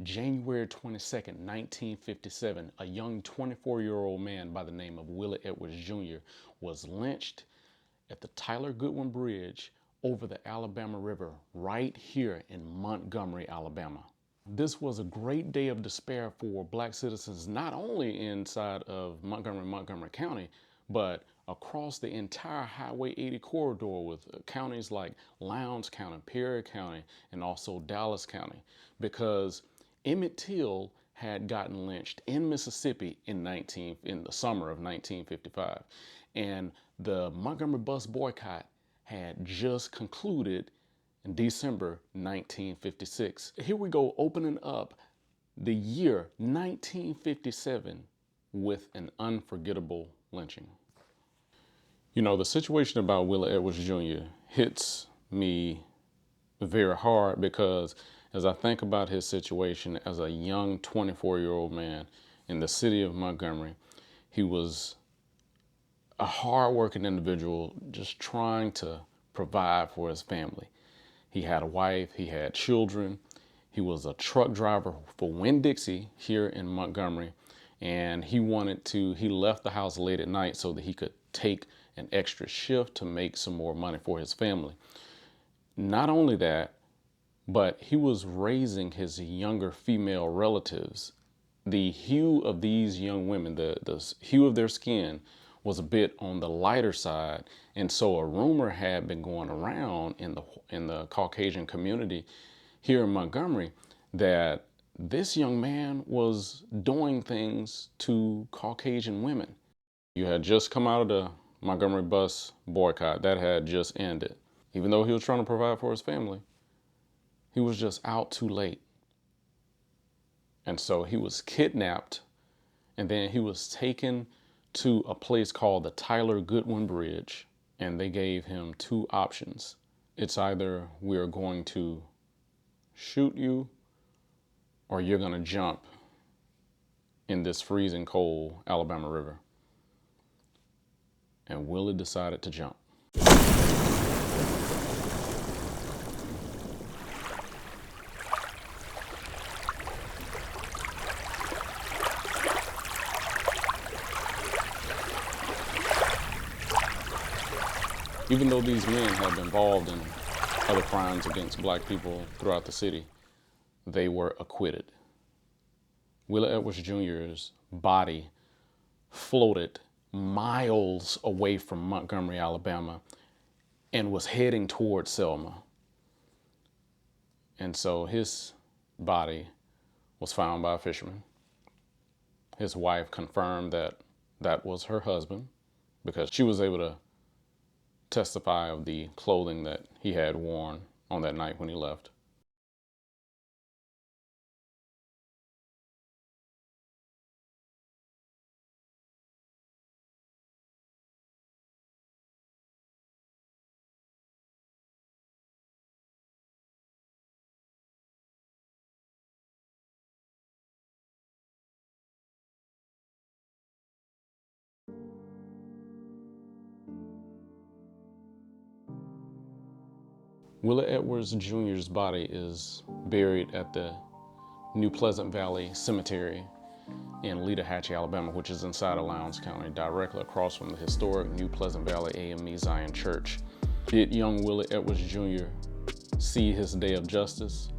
January 22nd, 1957, a young 24-year-old man by the name of Willie Edwards Jr. was lynched at the Tyler Goodwin Bridge over the Alabama River right here in Montgomery, Alabama. This was a great day of despair for black citizens, not only inside of Montgomery County, but across the entire Highway 80 corridor with counties like Lowndes County, Perry County, and also Dallas County, because Emmett Till had gotten lynched in Mississippi in the summer of 1955. And the Montgomery bus boycott had just concluded in December 1956. Here we go, opening up the year 1957 with an unforgettable lynching. You know, the situation about Willie Edwards Jr. hits me very hard because as I think about his situation as a young 24-year-old man in the city of Montgomery, he was a hard-working individual just trying to provide for his family. He had a wife, he had children. He was a truck driver for Winn-Dixie here in Montgomery, and he left the house late at night so that he could take an extra shift to make some more money for his family. Not only that, but he was raising his younger female relatives. The hue of these young women, the hue of their skin was a bit on the lighter side. And so a rumor had been going around in the Caucasian community here in Montgomery that this young man was doing things to Caucasian women. You had just come out of the Montgomery bus boycott that had just ended. Even though he was trying to provide for his family, he was just out too late. And so he was kidnapped, and then he was taken to a place called the Tyler Goodwin Bridge, and they gave him two options. It's either we're going to shoot you or you're going to jump in this freezing cold Alabama River. And Willie decided to jump. Even though these men had been involved in other crimes against black people throughout the city, they were acquitted. Willie Edwards Jr.'s body floated miles away from Montgomery, Alabama, and was heading towards Selma. And so his body was found by a fisherman. His wife confirmed that that was her husband because she was able to testify of the clothing that he had worn on that night when he left. Willie Edwards Jr.'s body is buried at the New Pleasant Valley Cemetery in Leaderhatchee, Alabama, which is inside of Lowndes County, directly across from the historic New Pleasant Valley AME Zion Church. Did young Willie Edwards Jr. see his day of justice?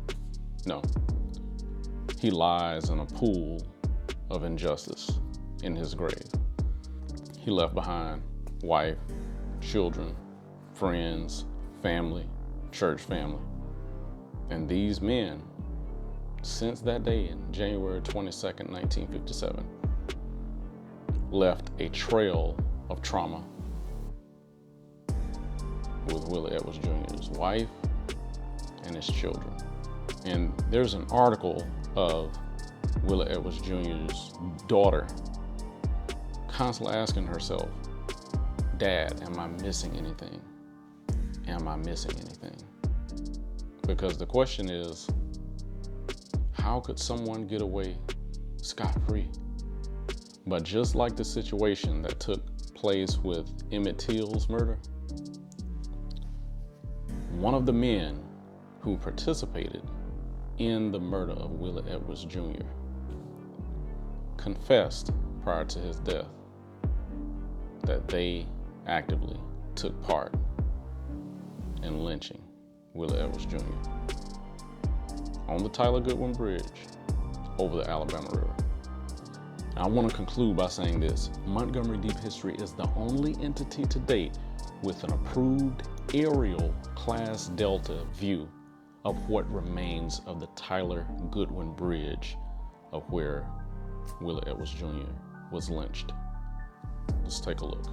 No. He lies in a pool of injustice in his grave. He left behind wife, children, friends, family, church family. And these men, since that day in January 22nd, 1957, left a trail of trauma with Willie Edwards Jr.'s wife and his children. And there's an article of Willie Edwards Jr.'s daughter constantly asking herself, "Dad, am I missing anything? Am I missing anything?" Because the question is, how could someone get away scot-free? But just like the situation that took place with Emmett Till's murder, one of the men who participated in the murder of Willie Edwards Jr. confessed prior to his death that they actively took part in lynching Willie Edwards Jr. on the Tyler Goodwin Bridge over the Alabama River. I want to conclude by saying this: Montgomery Deep History is the only entity to date with an approved aerial Class Delta view of what remains of the Tyler Goodwin Bridge of where Willie Edwards Jr. was lynched. Let's take a look.